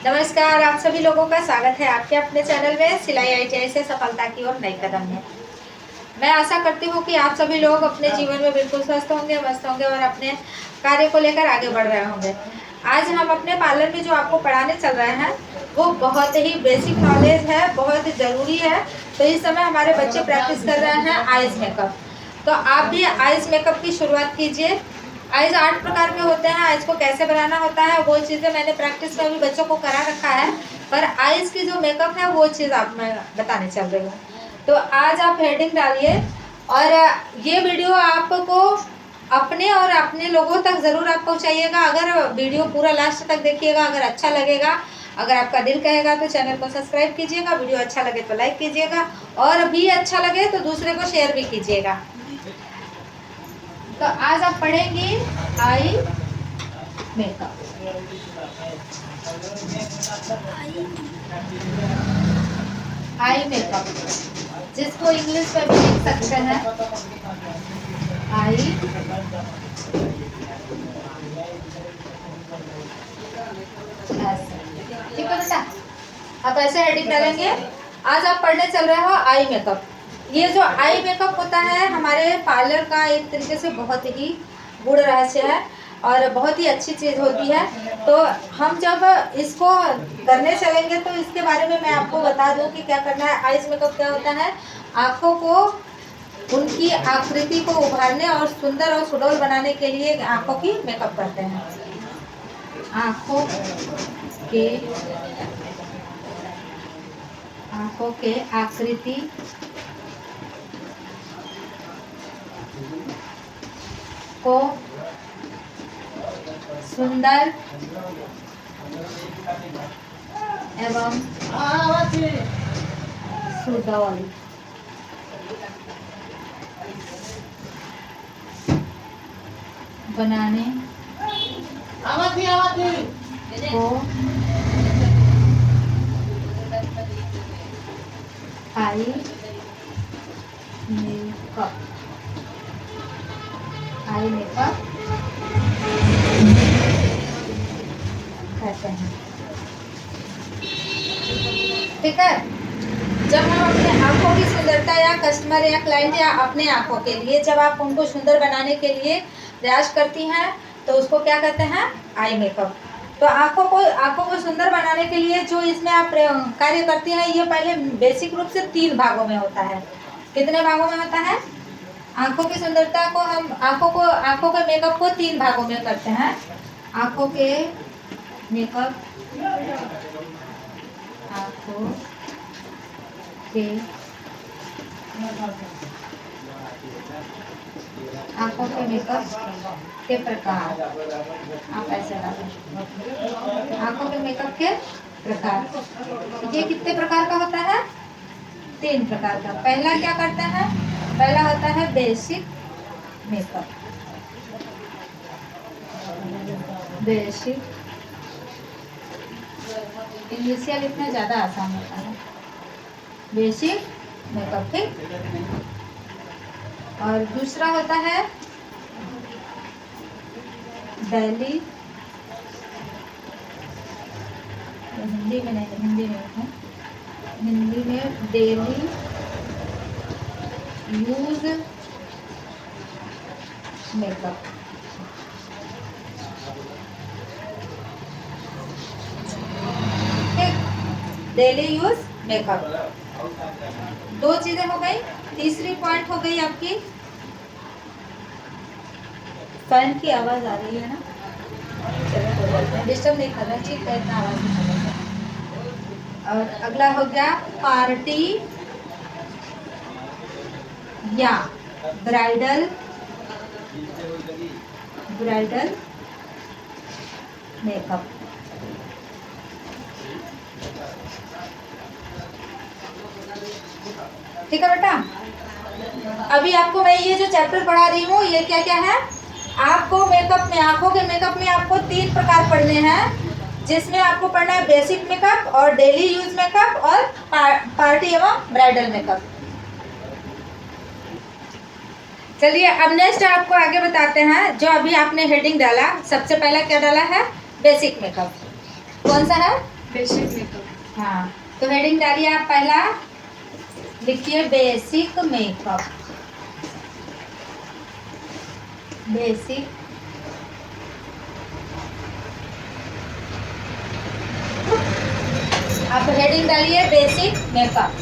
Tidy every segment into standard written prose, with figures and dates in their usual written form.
नमस्कार, आप सभी लोगों का स्वागत है आपके अपने चैनल में सिलाई ITI से सफलता की ओर नए कदम में। मैं आशा करती हूँ कि आप सभी लोग अपने जीवन में बिल्कुल स्वस्थ होंगे, मस्त होंगे और अपने कार्य को लेकर आगे बढ़ रहे होंगे। आज हम अपने पार्लर में जो आपको पढ़ाने चल रहे हैं वो बहुत ही बेसिक नॉलेज है, बहुत ज़रूरी है। तो इस समय हमारे बच्चे प्रैक्टिस कर रहे हैं आइज मेकअप। तो आप भी आइज मेकअप की शुरुआत कीजिए। आइज 8 प्रकार के होते हैं। आइज को कैसे बनाना होता है वो चीज़ें मैंने प्रैक्टिस में भी बच्चों को करा रखा है, पर आइज की जो मेकअप है वो चीज़ आप मैं बताने चल रही हूँ। तो आज आप हेडिंग डालिए और ये वीडियो आपको अपने और अपने लोगों तक ज़रूर आप पहुँचाइएगा। अगर वीडियो पूरा लास्ट तक देखिएगा, अगर अच्छा लगेगा, अगर आपका दिल कहेगा तो चैनल को सब्सक्राइब कीजिएगा, वीडियो अच्छा लगे तो लाइक कीजिएगा और भी अच्छा लगे तो दूसरे को शेयर भी कीजिएगा। तो आज आप पढ़ेंगी आई मेकअप। आई मेकअप जिसको इंग्लिश में भी लिख सकते हैं आई ऐसे। ठीक है बेटा, आप ऐसे हेडिंग डालेंगे। आज आप पढ़ने चल रहे हो आई मेकअप। ये जो आई मेकअप होता है हमारे पार्लर का एक तरीके से बहुत ही गूढ़ रहस्य है और बहुत ही अच्छी चीज़ होती है। तो हम जब इसको करने चलेंगे तो इसके बारे में मैं आपको बता दूं कि क्या करना है। आइज मेकअप क्या होता है, आँखों को उनकी आकृति को उभारने और सुंदर और सुडौल बनाने के लिए आँखों की मेकअप करते हैं। आँखों के आकृति को सुंदर एवं सुडौल बनाने को आई मेकअप कहते हैं। ठीक है, जब हम अपने आँखों की सुंदरता या कस्टमर या क्लाइंट या अपने आँखों के लिए जब आप उनको सुंदर बनाने के लिए प्रयास करती हैं तो उसको क्या कहते हैं, आई मेकअप। तो आँखों को सुंदर बनाने के लिए जो इसमें आप कार्य करती हैं ये पहले बेसिक रूप से 3 भागों में होता है। कितने भागों में होता है? आँखों की सुंदरता को हम आँखों के मेकअप को 3 भागों में करते हैं। आँखों के मेकअप, आँखों के मेकअप के प्रकार। आप ऐसे डालें, आँखों के मेकअप के प्रकार। ये कितने प्रकार का होता है? 3 प्रकार का। पहला क्या करते हैं? पहला होता है बेसिक मेकअप। बेसिक इनिशियल इतना ज़्यादा आसान होता है, बेसिक मेकअप। ठीक। और दूसरा होता है डेली, हिंदी में daily use makeup. Daily use makeup. 2 चीजें हो गई। तीसरी पॉइंट हो गई आपकी, फैन की आवाज आ रही है ना, चलो डिस्टर्ब नहीं कर रहा, ठीक है, इतना आवाज नहीं कर रहा। और अगला हो गया पार्टी या ब्राइडल मेकअप। ठीक है बेटा, अभी आपको मैं ये जो चैप्टर पढ़ा रही हूँ ये क्या क्या है। आपको मेकअप में, आंखों के मेकअप में आपको 3 प्रकार पढ़ने हैं, जिसमें आपको पढ़ना है बेसिक मेकअप और डेली यूज मेकअप और पार्टी एवं ब्राइडल मेकअप। चलिए अब नेक्स्ट आपको आगे बताते हैं। जो अभी आपने हेडिंग डाला, सबसे पहला क्या डाला है? Basic makeup. कौन सा है? Basic makeup. हाँ, तो हेडिंग डालिए आप, पहला लिखिए बेसिक मेकअप। बेसिक आप हेडिंग डालिए बेसिक मेकअप।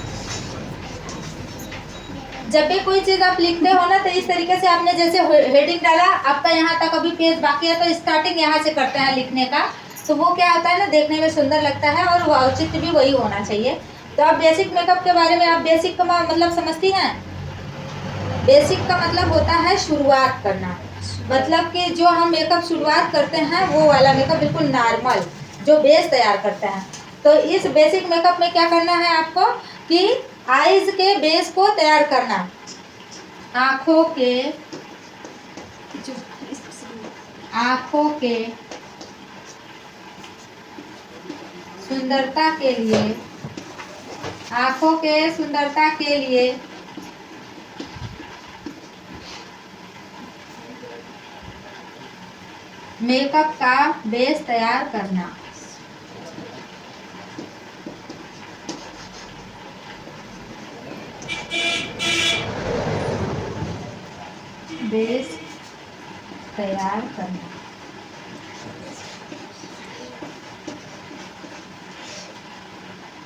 जब भी कोई चीज आप लिखते हो ना, तो इस तरीके से आपने जैसे हेडिंग डाला, आपका यहाँ तक अभी पेज बाकी है, तो स्टार्टिंग यहाँ से करते हैं लिखने का, तो वो क्या होता है ना, देखने में सुंदर लगता है और वो औचित्य भी वही होना चाहिए। तो आप बेसिक मेकअप के बारे में, आप बेसिक का मतलब समझती हैं? बेसिक का मतलब होता है शुरुआत करना, मतलब कि जो हम मेकअप शुरुआत करते हैं वो वाला मेकअप, बिल्कुल नॉर्मल जो बेस तैयार करते हैं। तो इस बेसिक मेकअप में क्या करना है आपको कि आईज के बेस को तैयार करना, आंखों के सुंदरता के लिए, आंखों के सुंदरता के लिए मेकअप का बेस तैयार करना। बेस तैयार करना।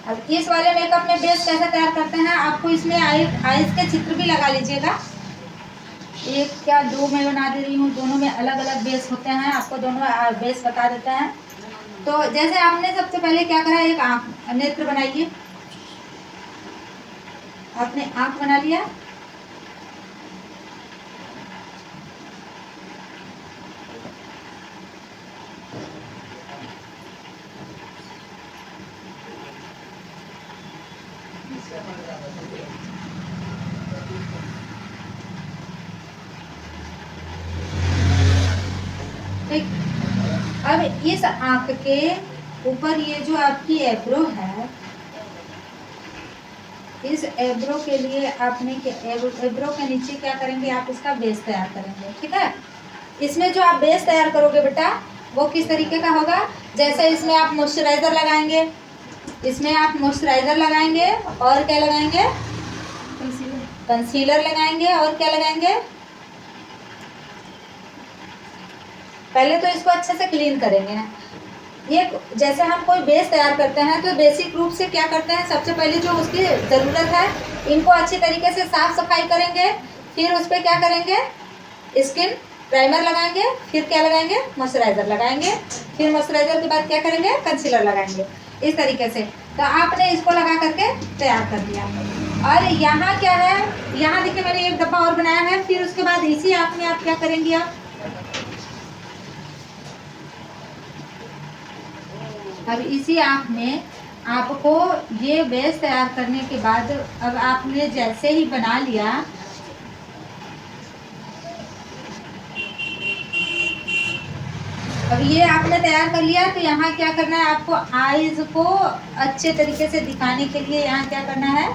अब इस वाले मेकअप में बेस कैसे तैयार करते हैं, आपको इसमें आईज के चित्र भी लगा लीजिएगा। एक क्या दो मैं बना दे रही हूँ, दोनों में अलग अलग बेस होते हैं, आपको दोनों बेस बता देते हैं। तो जैसे आपने सबसे पहले क्या करा, एक आंख नेत्र बनाइए, आपने आंख बना लिया। ठीक, अब इस आंख के ऊपर ये जो आपकी एब्रो है, इस एब्रो के लिए आपने एब्रो के नीचे क्या करेंगे, आप इसका बेस तैयार करेंगे। ठीक है, इसमें जो आप बेस तैयार करोगे बेटा, वो किस तरीके का होगा, जैसे इसमें आप मॉइस्चराइजर लगाएंगे, इसमें आप मॉइस्चराइजर लगाएंगे और क्या लगाएंगे, कंसीलर लगाएंगे, और क्या लगाएंगे, पहले तो इसको अच्छे से क्लीन करेंगे। ये जैसे हम कोई बेस तैयार करते हैं, तो बेसिक रूप से क्या करते हैं, सबसे पहले जो उसकी ज़रूरत है, इनको अच्छी तरीके से साफ सफाई करेंगे, फिर उस पर क्या करेंगे, स्किन प्राइमर लगाएंगे, फिर क्या लगाएंगे, मॉइस्चराइजर लगाएंगे, फिर मॉइस्चराइजर के बाद क्या करेंगे, कंसीलर लगाएंगे, इस तरीके से। तो आपने इसको लगा करके तैयार कर दिया। और यहाँ क्या है, यहाँ देखिए मैंने एक डब्बा और बनाया है, फिर उसके बाद इसी आँख में आप क्या करेंगे, आप अब इसी आँख में आपको ये बेस तैयार करने के बाद, अब आपने जैसे ही बना लिया, अब ये आपने तैयार कर लिया, तो यहाँ क्या करना है आपको, आईज को अच्छे तरीके से दिखाने के लिए यहाँ क्या करना है,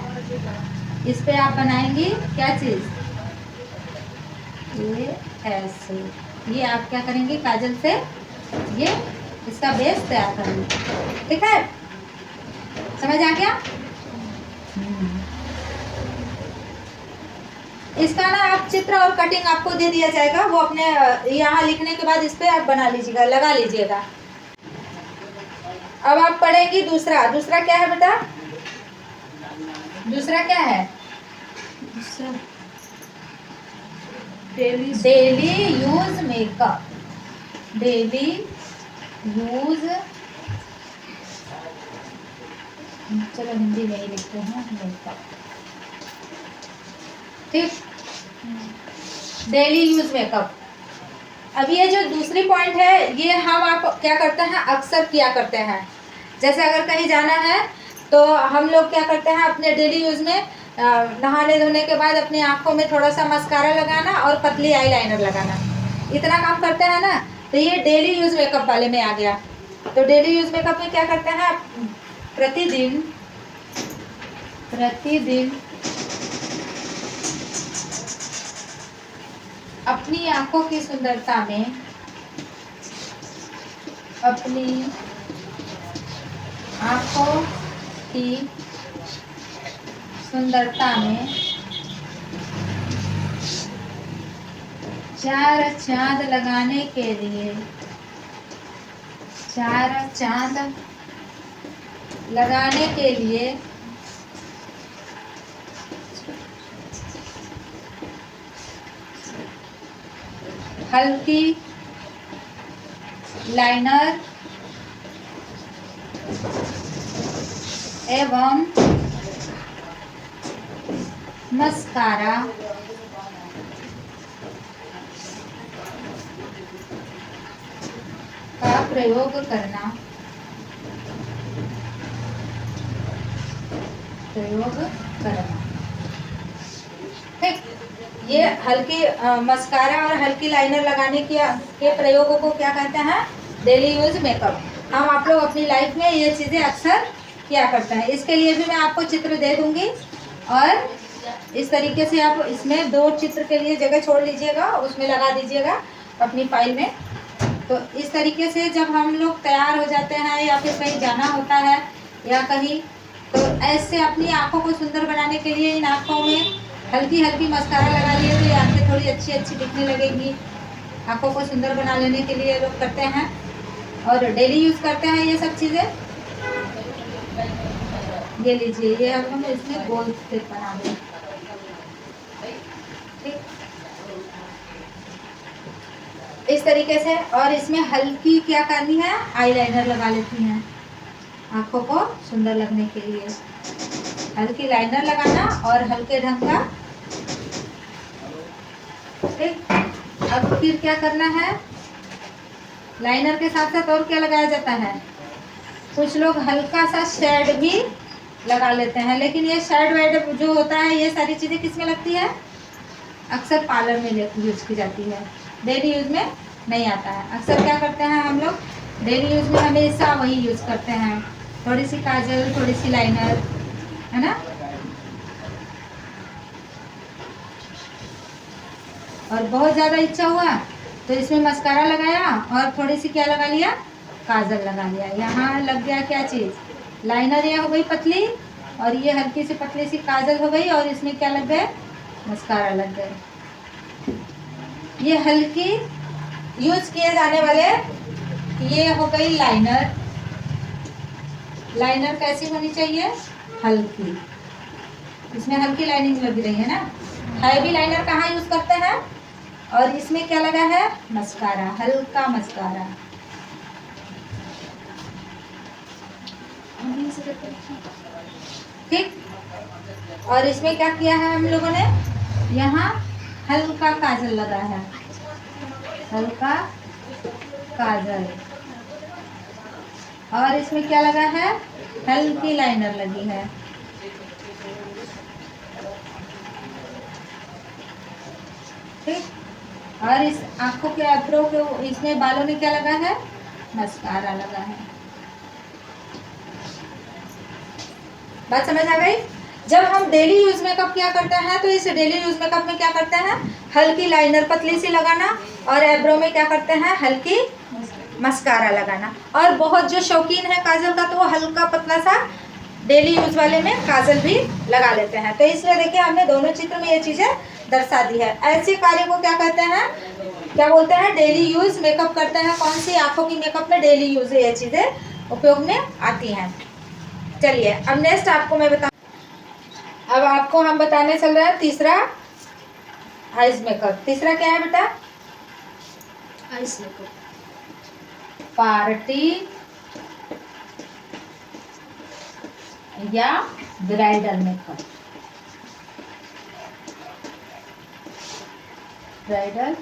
इस पे आप बनाएंगी क्या चीज, ये ऐसे, ये आप क्या करेंगे, काजल से ये इसका बेस तैयार करेंगे। ठीक है, समझ आ गया। इसका ना आप चित्र और कटिंग आपको दे दिया जाएगा, वो अपने यहाँ लिखने के बाद इस पे आप बना लीजिएगा, लगा लीजिएगा। अब आप पढ़ेंगी दूसरा, दूसरा क्या है बेटा, दूसरा क्या है, daily use makeup, daily use, चलो हिंदी में ही लिखते हैं मेकअप। ठीक, डेली यूज मेकअप। अब ये जो दूसरी पॉइंट है, ये हम आप क्या करते हैं, अक्सर किया करते हैं। जैसे अगर कहीं जाना है, तो हम लोग क्या करते हैं, अपने डेली यूज में नहाने धोने के बाद अपनी आंखों में थोड़ा सा मस्कारा लगाना और पतली आईलाइनर लगाना, इतना काम करते हैं ना। तो ये डेली यूज मेकअप वाले में आ गया। तो डेली यूज मेकअप में क्या करते हैं, प्रतिदिन अपनी आंखों की सुंदरता में, अपनी आंखों की सुंदरता में चार चांद लगाने के लिए, चार चांद लगाने के लिए हल्की लाइनर एवं मस्कारा का प्रयोग करना, ठीक। ये हल्की मस्कारा और हल्की लाइनर लगाने के प्रयोगों को क्या कहते हैं? Daily use makeup. हम आप लोग अपनी लाइफ में ये चीज़ें अक्सर किया करते हैं। इसके लिए भी मैं आपको चित्र दे दूंगी और इस तरीके से आप इसमें 2 चित्र के लिए जगह छोड़ लीजिएगा, उसमें लगा दीजिएगा अपनी फाइल में। तो इस तरीके से जब हम लोग तैयार हो जाते हैं या फिर कहीं जाना होता है या कहीं, तो ऐसे अपनी आंखों को सुंदर बनाने के लिए इन आंखों में हल्की हल्की मस्कारा लगा लिए तो ये आंखें थोड़ी अच्छी अच्छी दिखने लगेंगी। आंखों को सुंदर बना लेने के लिए लोग करते हैं और डेली यूज़ करते हैं ये सब चीज़ें। ये लीजिए, ये हम इसमें गोल शेप बना दें, ठीक, इस तरीके से। और इसमें हल्की क्या करनी है? आईलाइनर लगा लेती हैं आंखों को सुंदर लगने के लिए। हल्की लाइनर लगाना और हल्के ढंग का, ठीक। अब फिर क्या करना है? लाइनर के साथ साथ और क्या लगाया जाता है? कुछ लोग हल्का सा शेड भी लगा लेते हैं, लेकिन ये शेड वेड जो होता है ये सारी चीज़ें किस में लगती है? अक्सर पार्लर में यूज की जाती है, डेली यूज में नहीं आता है। अक्सर क्या करते हैं हम लोग? डेली यूज में हमेशा वही यूज करते हैं, थोड़ी सी काजल, थोड़ी सी लाइनर, है ना। और बहुत ज़्यादा इच्छा हुआ तो इसमें मस्कारा लगाया और थोड़ी सी क्या लगा लिया? काजल लगा लिया। यहाँ लग गया क्या चीज़? लाइनर ये हो गई पतली और ये हल्की सी पतली सी काजल हो गई और इसमें क्या लग गए? मस्कारा लग गए। ये हल्की यूज किए जाने वाले, ये हो गई लाइनर। लाइनर कैसी होनी चाहिए? हल्की, इसमें हल्की लाइनिंग लग रही है ना। हैवी लाइनर कहाँ यूज करते हैं? और इसमें क्या लगा है? मस्कारा, हल्का मस्कारा, ठीक। और इसमें क्या किया है हम लोगों ने? यहाँ हल्का काजल लगा है, हल्का काजल। और इसमें क्या लगा है? हल्की लाइनर लगी है, ठीक। और इस आंखों के आइब्रो के इसमें बालों में क्या लगा है? मस्कारा लगा है। बात समझ आ गई? जब हम डेली यूज मेकअप क्या करते हैं तो इस डेली यूज मेकअप में क्या करते हैं? हल्की लाइनर पतली सी लगाना और आइब्रो में क्या करते हैं? हल्की मस्कारा लगाना। और बहुत जो शौकीन है काजल का तो वो हल्का पतला सा डेली यूज वाले में काजल भी लगा लेते हैं। तो इसलिए देखिए हमने दोनों चित्र में ये चीजें दर्शा दी है। ऐसे कार्य को क्या कहते हैं? क्या बोलते हैं? डेली यूज मेकअप करते हैं। कौन सी? आंखों की मेकअप में डेली यूज ये चीजें उपयोग में आती हैं। चलिए अब नेक्स्ट आपको मैं बता, अब आपको हम बताने चल रहे हैं तीसरा आइज मेकअप। तीसरा क्या है बेटा? Ice makeup. पार्टी या ब्राइडल मेकअप। ब्राइडल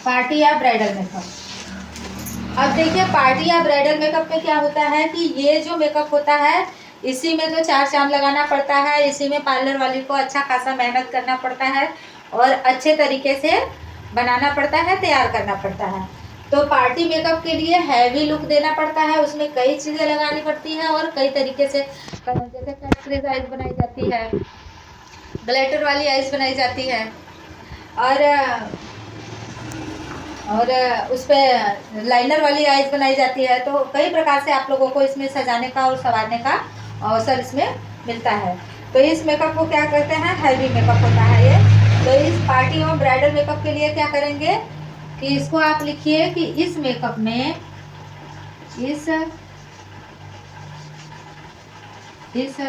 पार्टी या ब्राइडल मेकअप। अब देखिए पार्टी या ब्राइडल मेकअप में क्या होता है कि ये जो मेकअप होता है इसी में तो 4 चांद लगाना पड़ता है, इसी में पार्लर वाली को अच्छा खासा मेहनत करना पड़ता है और अच्छे तरीके से बनाना पड़ता है, तैयार करना पड़ता है। तो पार्टी मेकअप के लिए हैवी लुक देना पड़ता है, उसमें कई चीज़ें लगानी पड़ती हैं और कई तरीके से, जैसे कैटरेज आइज बनाई जाती है, ग्लिटर वाली आइज बनाई जाती है और और उस पे लाइनर वाली आइज बनाई जाती है। तो कई प्रकार से आप लोगों को इसमें सजाने का और संवारने का अवसर इसमें मिलता है। तो इस मेकअप को क्या कहते हैं, हैवी मेकअप होता है ये। तो इस पार्टी और ब्राइडल मेकअप के लिए क्या करेंगे कि इसको आप लिखिए कि इस मेकअप में इस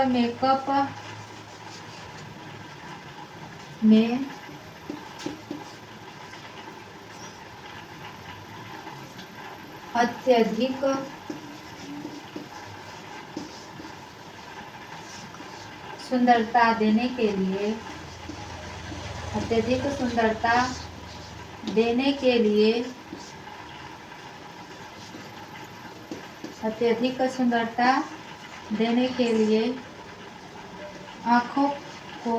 मेकअप में अत्यधिक सुंदरता देने के लिए अत्यधिक सुंदरता देने के लिए अत्यधिक सुंदरता देने के लिए आँखों को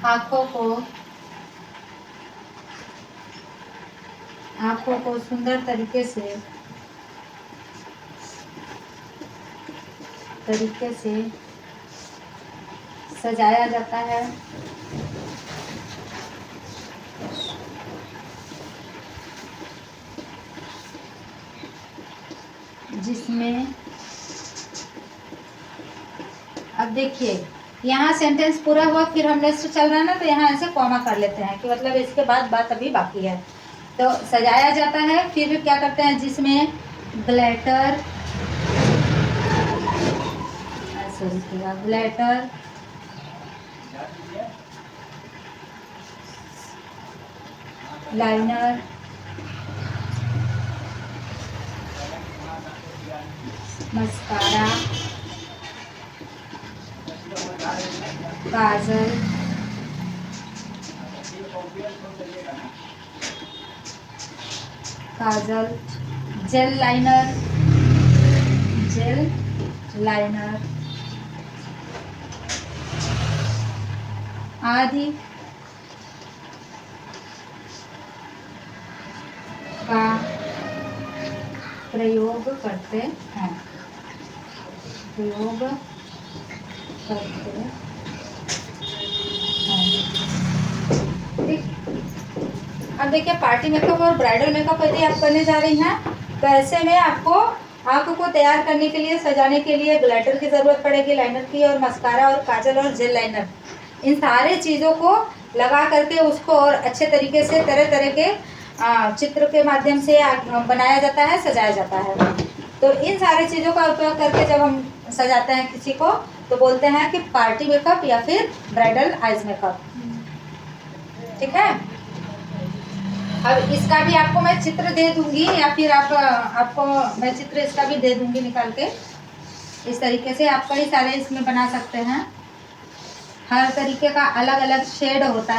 आँखों को सुंदर तरीके से सजाया जाता है। जिसमें अब देखिए यहाँ सेंटेंस पूरा हुआ, फिर हम नेक्स्ट चल रहा है ना, तो यहाँ ऐसे कॉमा कर लेते हैं कि मतलब इसके बाद बात अभी बाकी है। तो सजाया जाता है, फिर क्या करते हैं, जिसमें ग्लिटर, ऐसे लिखिएगा, ग्लिटर, लाइनर, मस्कारा, काजल, जेल लाइनर आदि का प्रयोग करते हैं। ठीक। अब देखिए पार्टी मेकअप और ब्राइडल मेकअप यदि आप करने जा रही हैं तो ऐसे में आपको आंखों को तैयार करने के लिए, सजाने के लिए ग्लिटर की ज़रूरत पड़ेगी, लाइनर की, और मस्कारा और काजल और जेल लाइनर, इन सारे चीज़ों को लगा करके उसको और अच्छे तरीके से तरह तरह के चित्र के माध्यम से बनाया जाता है, सजाया जाता है। तो इन सारी चीज़ों का उपयोग करके जब हम सजाते हैं किसी को तो बोलते हैं कि पार्टी मेकअप या फिर ब्राइडल आइज मेकअप। ठीक है। अब इसका भी आपको मैं चित्र दे दूंगी, या फिर आपको मैं चित्र इसका भी दे दूंगी निकाल के। इस तरीके से आप कई सारे इसमें बना सकते हैं। हर तरीके का अलग अलग शेड होता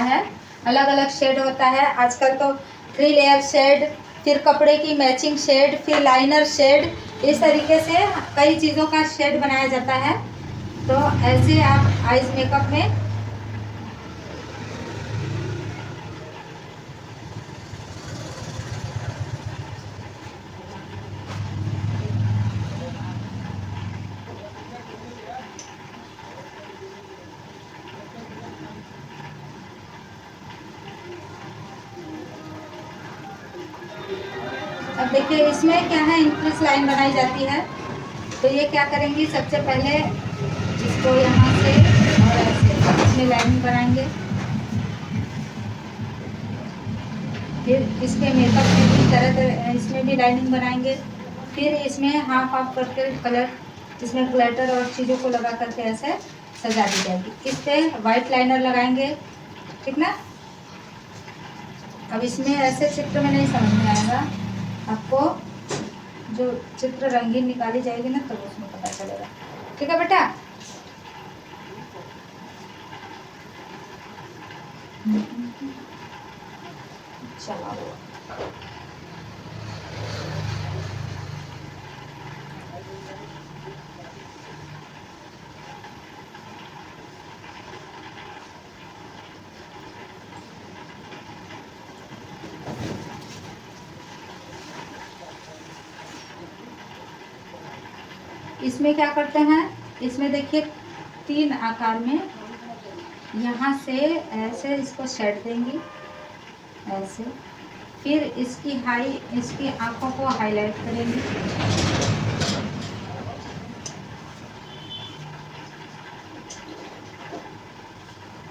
है, आजकल तो 3 लेयर शेड, फिर कपड़े की मैचिंग शेड, फिर लाइनर शेड, इस तरीके से कई चीज़ों का शेड बनाया जाता है। तो ऐसे आप आइज मेकअप में अब देखिए इसमें क्या है, इंक्रीज लाइन बनाई जाती है। तो ये क्या करेंगी, सबसे पहले इसको यहाँ से और ऐसे इसमें लाइनिंग बनाएंगे, फिर इसके मेकअप में भी तरह तरह इसमें भी लाइनिंग बनाएंगे, फिर इसमें हाफ हाफ करके कलर इसमें ग्लिटर और चीज़ों को लगा करके ऐसे सजा दी जाएगी। इस पर वाइट लाइनर लगाएंगे, ठीक ना। अब इसमें ऐसे चित्र में नहीं समझ में आएगा आपको, जो चित्र रंगीन निकाली जाएगी ना तब उसमें पता चलेगा। ठीक है बेटा। चलो इसमें क्या करते हैं, इसमें देखिए 3 आकार में यहाँ से ऐसे इसको शेड देंगी, ऐसे। फिर इसकी आंखों को हाईलाइट करेंगी।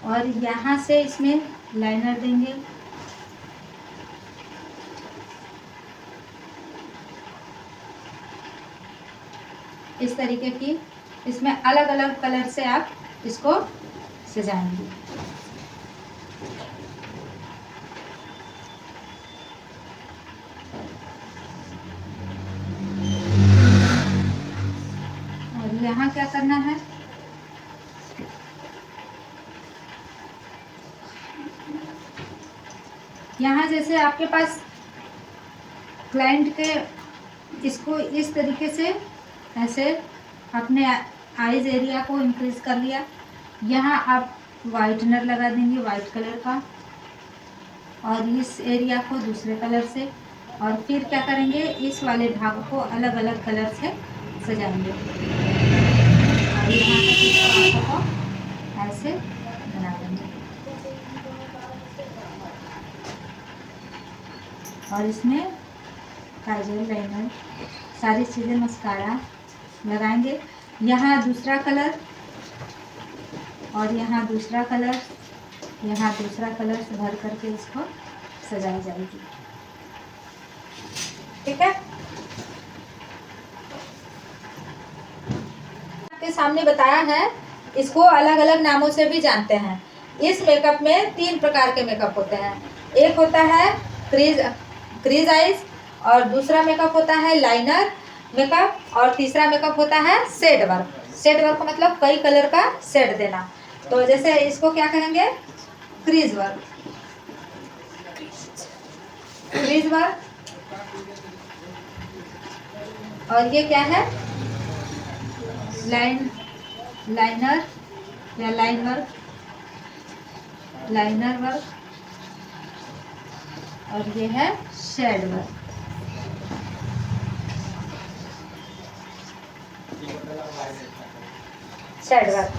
और यहाँ से इसमें लाइनर देंगे। इस तरीके की इसमें अलग अलग कलर से आप इसको सजाएंगे। और यहाँ क्या करना है, यहाँ जैसे आपके पास क्लाइंट के इसको इस तरीके से ऐसे अपने आईज एरिया को इंक्रीज कर लिया। यहाँ आप वाइटनर लगा देंगे वाइट कलर का, और इस एरिया को दूसरे कलर से। और फिर क्या करेंगे, इस वाले भाग को अलग अलग कलर से सजाएंगे। और यहाँ तक इसको आंखों को ऐसे बना देंगे। और इसमें काजल, लाइनर, सारी चीज़ें, मस्कारा लगाएंगे। यहाँ दूसरा कलर और यहाँ दूसरा कलर, यहाँ दूसरा कलर से भर करके इसको सजाई जाएगी। ठीक है, आपके सामने बताया है। इसको अलग अलग नामों से भी जानते हैं। इस मेकअप में 3 प्रकार के मेकअप होते हैं। एक होता है क्रीज आइज, और दूसरा मेकअप होता है लाइनर मेकअप, और तीसरा मेकअप होता है शेड वर्क। शेड वर्क मतलब कई कलर का शेड देना। तो जैसे इसको क्या कहेंगे, क्रीज वर्क। Crease work. और ये क्या है, लाइनर या लाइन वर्क, लाइनर वर्क। और ये है shade work. Shade work,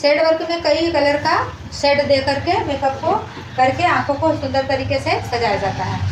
shade work में कई कलर का शेड दे करके मेकअप को करके आंखों को सुंदर तरीके से सजाया जाता है।